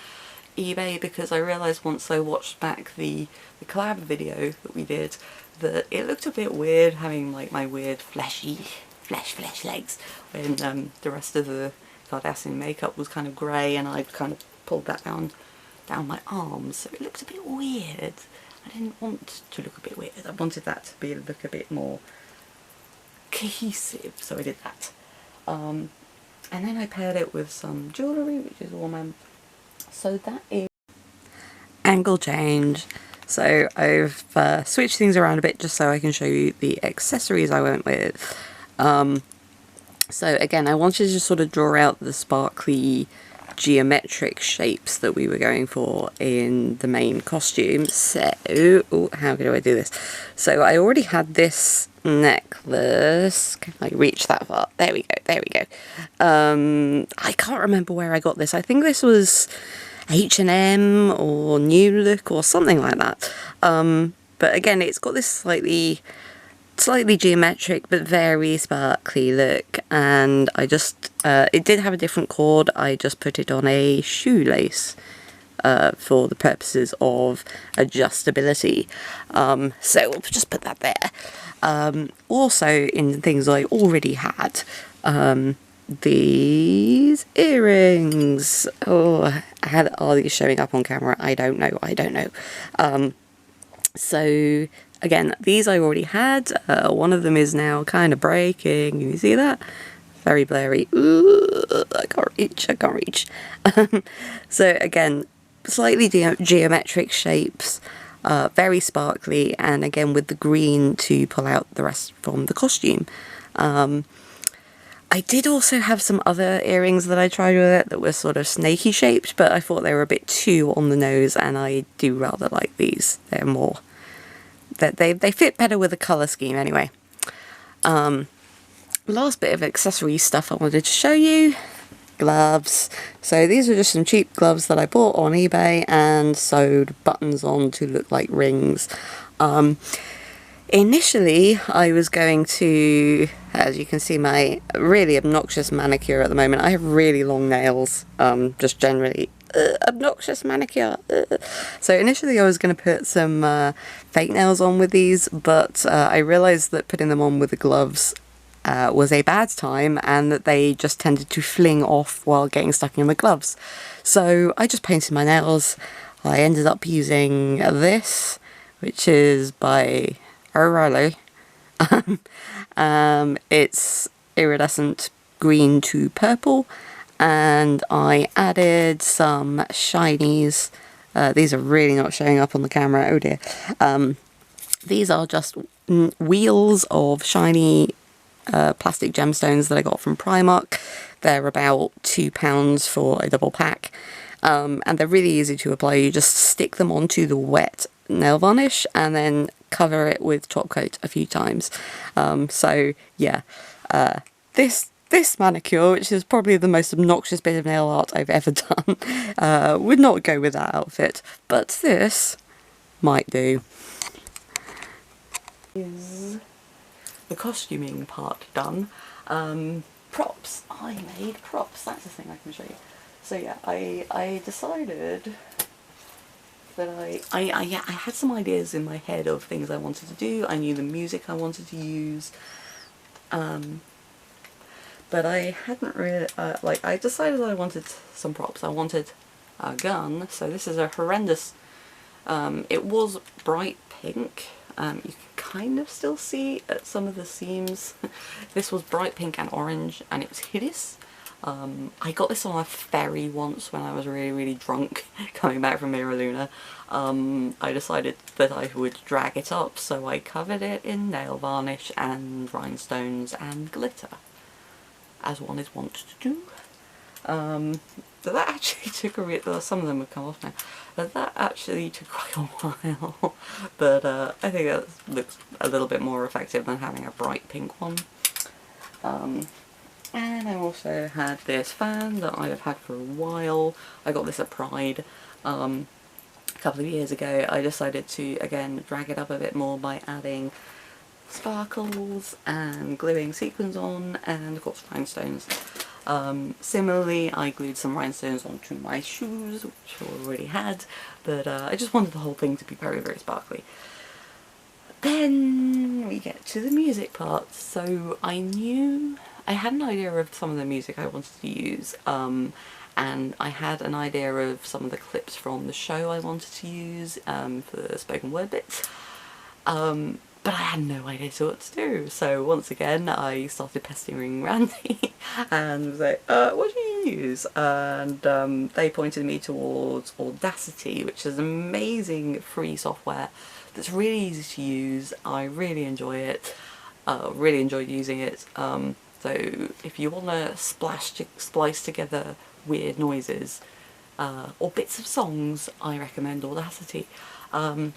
eBay because I realised once I watched back the collab video that we did that it looked a bit weird having like my weird flesh legs when the rest of the Kardashian makeup was kind of grey and I'd kind of pulled that down my arms, so it looked a bit weird. I didn't want to look a bit weird, I wanted that to look a bit more cohesive, so I did that. And then I paired it with some jewellery, which is all my... So that is... Angle change. So I've switched things around a bit just so I can show you the accessories I went with. So again, I wanted to sort of draw out the sparkly geometric shapes that we were going for in the main costume. So, ooh, how do I do this? So I already had this necklace. Can I reach that far? There we go, there we go. I can't remember where I got this. I think this was H&M or New Look or something like that. But again, it's got this slightly geometric but very sparkly look, and I just it did have a different cord. I just put it on a shoelace for the purposes of adjustability, so we'll just put that there. Also, in things I already had, these earrings. Oh, are these showing up on camera? I don't know. So again, these I already had. One of them is now kind of breaking. Can you see that? Very blurry. Ooh, I can't reach. So again, slightly geometric shapes, very sparkly, and again with the green to pull out the rest from the costume. I did also have some other earrings that I tried with it that were sort of snaky shaped, but I thought they were a bit too on the nose, and I do rather like these. They're more... They fit better with the colour scheme anyway. Last bit of accessory stuff I wanted to show you. Gloves. So these are just some cheap gloves that I bought on eBay and sewed buttons on to look like rings. Initially, I was going to, as you can see, my really obnoxious manicure at the moment. I have really long nails, just generally obnoxious manicure. So initially I was going to put some fake nails on with these, but I realised that putting them on with the gloves was a bad time, and that they just tended to fling off while getting stuck in the gloves. So I just painted my nails. I ended up using this, which is by O'Reilly. It's iridescent green to purple, and I added some shinies. These are really not showing up on the camera, oh dear. These are just wheels of shiny plastic gemstones that I got from Primark. They're about £2 for a double pack, and they're really easy to apply. You just stick them onto the wet nail varnish and then cover it with top coat a few times. So yeah, this manicure, which is probably the most obnoxious bit of nail art I've ever done, would not go with that outfit, but this might do. Is the costuming part done. Props. I made props. That's the thing I can show you. So yeah, I decided that I had some ideas in my head of things I wanted to do. I knew the music I wanted to use, but I hadn't really, I decided I wanted some props. I wanted a gun. So this is a horrendous, it was bright pink. You can kind of still see at some of the seams. This was bright pink and orange, and it was hideous. I got this on a ferry once when I was really drunk coming back from Mira Luna. I decided that I would drag it up, so I covered it in nail varnish and rhinestones and glitter, as one is wont to do. But that actually took a some of them have come off now, but that actually took quite a while. But I think that looks a little bit more effective than having a bright pink one. And I also had this fan that I have had for a while. I got this at Pride a couple of years ago. I decided to, again, drag it up a bit more by adding sparkles and gluing sequins on, and of course rhinestones. Similarly, I glued some rhinestones onto my shoes, which I already had, but I just wanted the whole thing to be very sparkly. Then we get to the music part. So I had an idea of some of the music I wanted to use, and I had an idea of some of the clips from the show I wanted to use for the spoken word bits, but I had no idea what to do. So once again I started pestering Randy and was like, what do you use? And they pointed me towards Audacity, which is amazing free software that's really easy to use. I really enjoy it, really enjoyed using it. So if you want to splice together weird noises or bits of songs, I recommend Audacity. When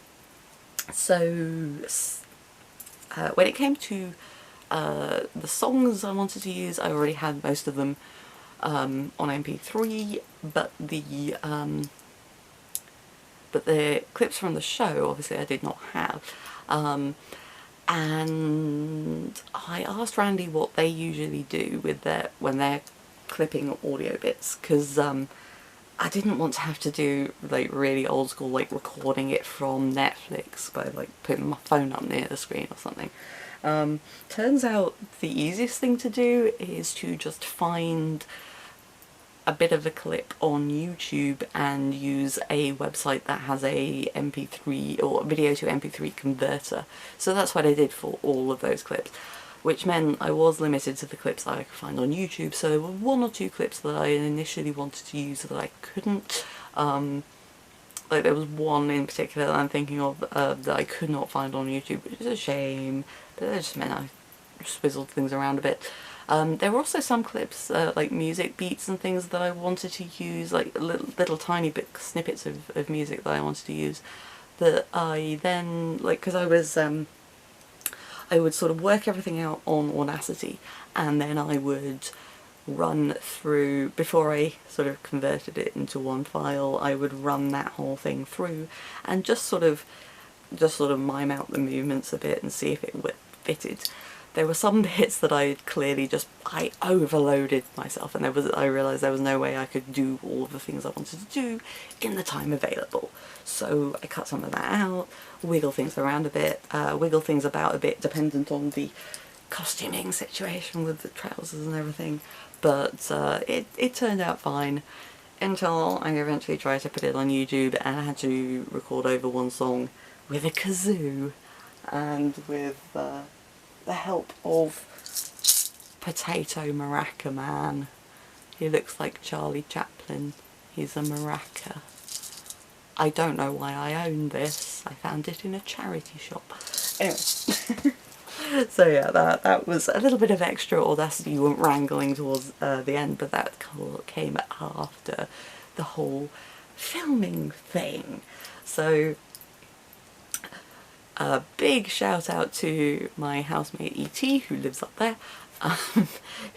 it came to the songs I wanted to use, I already had most of them on MP3, but the clips from the show, obviously, I did not have. And I asked Randy what they usually do with when they're clipping audio bits, because I didn't want to have to do like really old school, like recording it from Netflix by like putting my phone up near the screen or something. Turns out the easiest thing to do is to just find a bit of a clip on YouTube and use a website that has a MP3 or video to MP3 converter. So that's what I did for all of those clips, which meant I was limited to the clips that I could find on YouTube. So there were 1 or 2 clips that I initially wanted to use that I couldn't. Like there was one in particular that I'm thinking of that I could not find on YouTube, which is a shame, but that just meant I swizzled things around a bit. There were also some clips, like music beats and things that I wanted to use, like little tiny bit snippets of music that I wanted to use, that I then, like, because I would sort of work everything out on Audacity, and then I would run through, before I sort of converted it into one file, I would run that whole thing through and just sort of mime out the movements a bit and see if it fitted. There were some bits that I overloaded myself, and I realised there was no way I could do all of the things I wanted to do in the time available. So I cut some of that out, wiggle things around a bit, wiggle things about a bit dependent on the costuming situation with the trousers and everything. But it turned out fine until I eventually tried to put it on YouTube, and I had to record over one song with a kazoo and with the help of Potato Maraca Man. He looks like Charlie Chaplin. He's a maraca. I don't know why I own this. I found it in a charity shop. Anyway. So yeah, that was a little bit of extra Audacity wrangling towards the end, but that came after the whole filming thing. So a big shout out to my housemate E.T., who lives up there,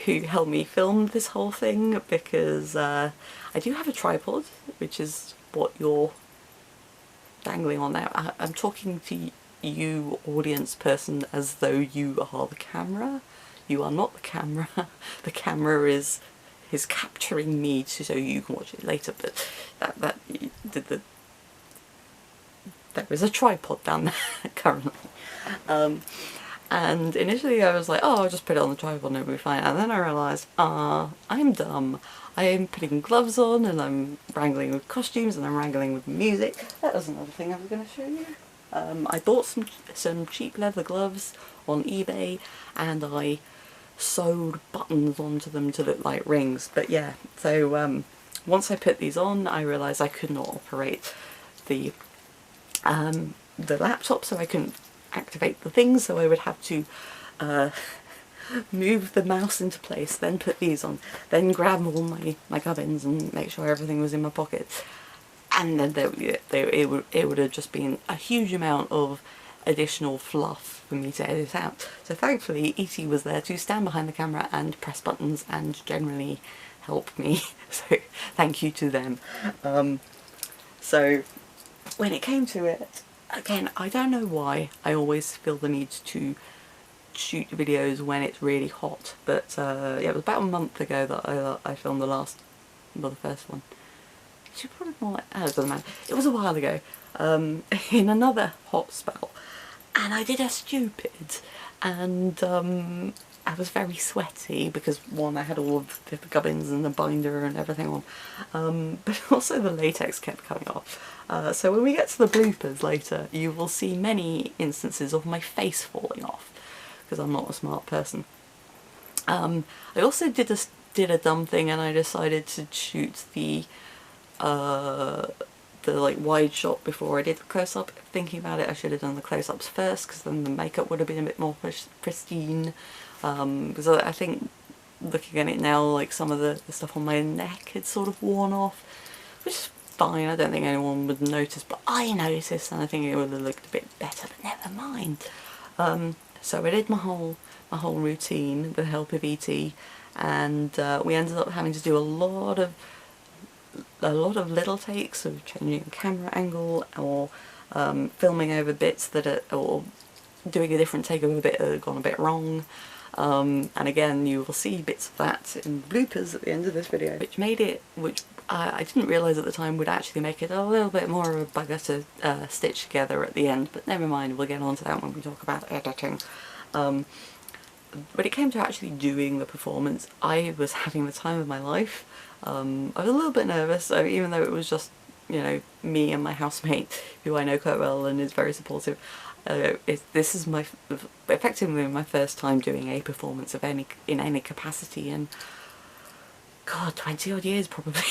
who helped me film this whole thing, because I do have a tripod, which is what you're dangling on now. I'm talking to you, audience person, as though you are the camera. You are not the camera. The camera is capturing me so you can watch it later, but there is a tripod down there currently. And initially I was like, oh, I'll just put it on the tripod and it'll be fine. And then I realised, I'm dumb. I am putting gloves on, and I'm wrangling with costumes, and I'm wrangling with music. That was another thing I was going to show you. I bought some cheap leather gloves on eBay, and I sewed buttons onto them to look like rings. But yeah, so once I put these on, I realised I could not operate the laptop, so I couldn't activate the thing, so I would have to move the mouse into place, then put these on, then grab all my gubbins and make sure everything was in my pockets, and then it would have just been a huge amount of additional fluff for me to edit out. So thankfully E.T. was there to stand behind the camera and press buttons and generally help me, so thank you to them. So when it came to it, again, I don't know why I always feel the need to shoot videos when it's really hot, but yeah, it was about a month ago that I filmed the first one. Actually, probably more like, it doesn't matter. It was a while ago, in another hot spell, and I did a stupid, and I was very sweaty because, one, I had all of the gubbins and the binder and everything on, but also the latex kept coming off. So when we get to the bloopers later, you will see many instances of my face falling off, because I'm not a smart person. I also did a dumb thing, and I decided to shoot the like wide shot before I did the close-up. Thinking about it, I should have done the close-ups first, because then the makeup would have been a bit more pristine. Because I think looking at it now, like some of the stuff on my neck had sort of worn off, which is fine. I don't think anyone would notice, but I noticed, and I think it would have looked a bit better, but never mind. So I did my whole routine with the help of ET, and we ended up having to do a lot of little takes of changing camera angle, or filming over bits that are, or doing a different take of a bit that had gone a bit wrong. And again, you will see bits of that in bloopers at the end of this video, which made it, which I didn't realise at the time would actually make it a little bit more of a bugger to stitch together at the end, but never mind, we'll get on to that when we talk about editing. When it came to actually doing the performance, I was having the time of my life. I was a little bit nervous, even though it was just, you know, me and my housemate, who I know quite well and is very supportive. This is effectively my first time doing a performance of in any capacity in, God, 20 odd years probably.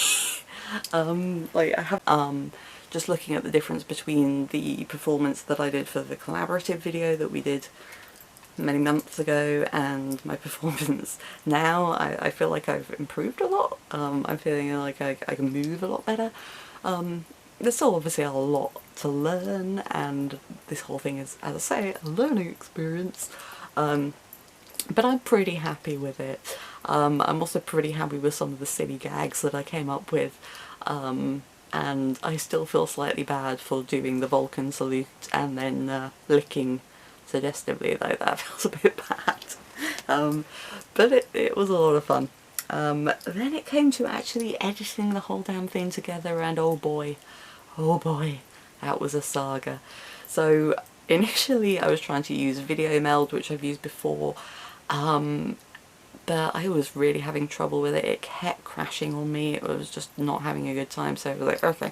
Like I have, just looking at the difference between the performance that I did for the collaborative video that we did many months ago and my performance now, I feel like I've improved a lot. I'm feeling like I can move a lot better. There's still obviously a lot to learn, and this whole thing is, as I say, a learning experience. But I'm pretty happy with it. I'm also pretty happy with some of the silly gags that I came up with. And I still feel slightly bad for doing the Vulcan salute and then licking suggestively, though that feels a bit bad. But it was a lot of fun. Then it came to actually editing the whole damn thing together, and oh boy, that was a saga. So initially I was trying to use Video Meld, which I've used before, but I was really having trouble with it. It kept crashing on me. It was just not having a good time, so I was like, okay,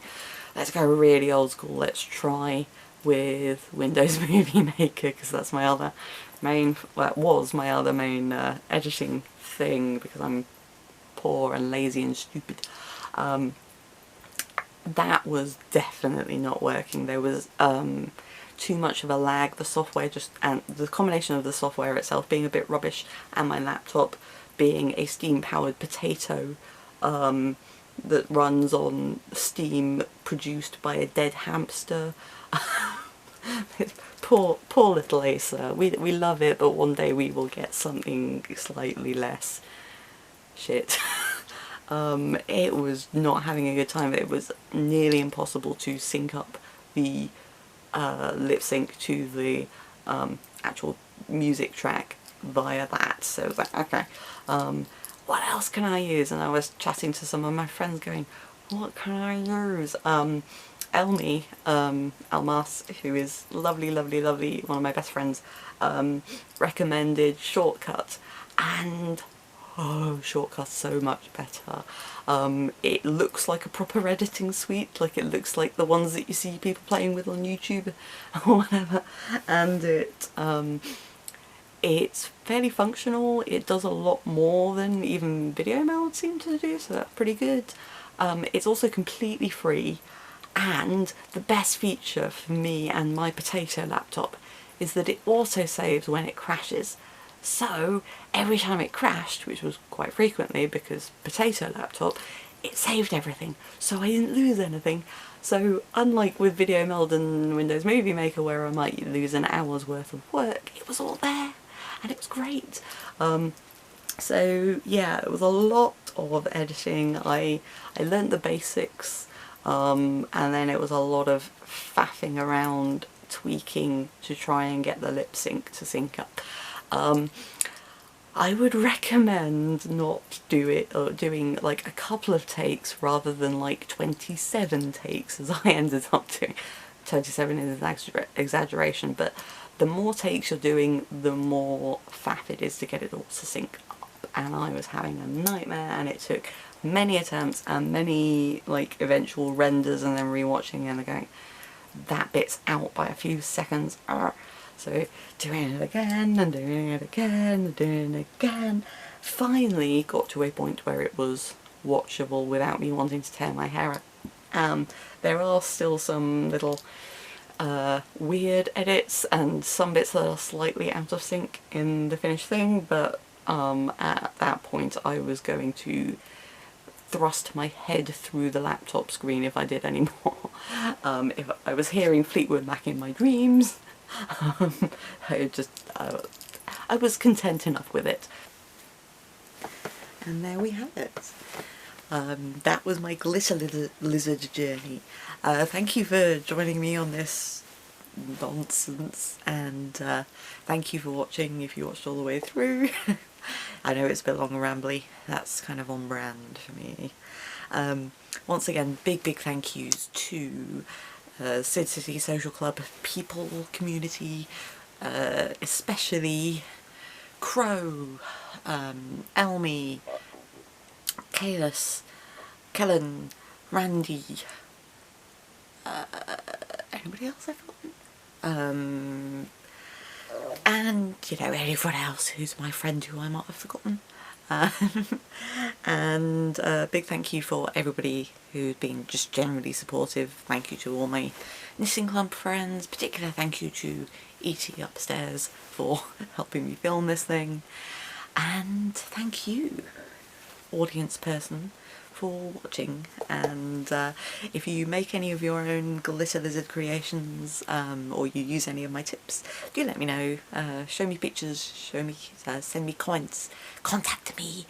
let's go really old school. Let's try with Windows Movie Maker, because that's my other main, well, it was my other main editing thing, because I'm poor and lazy and stupid. That was definitely not working. There was too much of a lag. The software just, and the combination of the software itself being a bit rubbish and my laptop being a Steam powered potato that runs on Steam produced by a dead hamster. poor little Acer. We love it, but one day we will get something slightly less shit. It was not having a good time. It was nearly impossible to sync up the lip sync to the actual music track via that. So I was like, okay, what else can I use? And I was chatting to some of my friends going, what can I use? Elmie, almaasi, who is lovely, one of my best friends, recommended Shortcut, and oh, Shortcut's so much better. It looks like a proper editing suite, like it looks like the ones that you see people playing with on YouTube or whatever, and it's fairly functional. It does a lot more than even Video Meld seemed to do, so that's pretty good. It's also completely free, and the best feature for me and my potato laptop is that it auto-saves when it crashes. So every time it crashed, which was quite frequently because potato laptop, it saved everything, so I didn't lose anything. So unlike with Video Meld and Windows Movie Maker, where I might lose an hour's worth of work, it was all there and it was great. So yeah, it was a lot of editing. I learnt the basics, and then it was a lot of faffing around, tweaking to try and get the lip sync to sync up. I would recommend not doing like a couple of takes rather than like 27 takes, as I ended up doing. 27 is an exaggeration, but the more takes you're doing, the more faff it is to get it all to sync up. And I was having a nightmare, and it took many attempts and many like eventual renders and then rewatching and going, that bit's out by a few seconds. So doing it again and doing it again and doing it again, finally got to a point where it was watchable without me wanting to tear my hair out. There are still some little weird edits and some bits that are slightly out of sync in the finished thing, but At that point I was going to thrust my head through the laptop screen if I did any more. If I was hearing Fleetwood Mac in my dreams, I was content enough with it. And there we have it. That was my glitter lizard journey. Thank you for joining me on this nonsense, and thank you for watching if you watched all the way through. I know it's a bit long and rambly, that's kind of on brand for me. Once again, big thank yous to Sid City Social Club people, community, especially Crow, Elmie, Kellen, Randy, anybody else I've forgotten? And, you know, everyone else who's my friend who I might have forgotten. And big thank you for everybody who's been just generally supportive. Thank you to all my Knitting Club friends, particular thank you to E.T. upstairs for helping me film this thing. And thank you, audience person, for watching. And if you make any of your own glitter lizard creations, or you use any of my tips, do let me know. Show me pictures, show me, send me comments, contact me,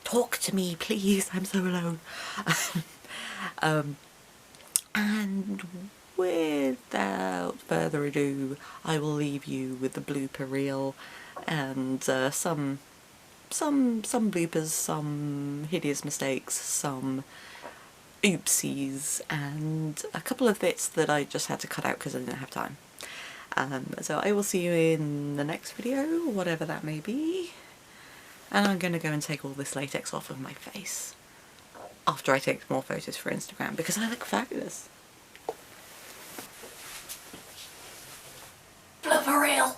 talk to me please, I'm so alone. And without further ado, I will leave you with the blooper reel and some bloopers, some hideous mistakes, some oopsies, and a couple of bits that I just had to cut out because I didn't have time. So I will see you in the next video, whatever that may be. And I'm going to go and take all this latex off of my face after I take more photos for Instagram, because I look fabulous. Blooper reel!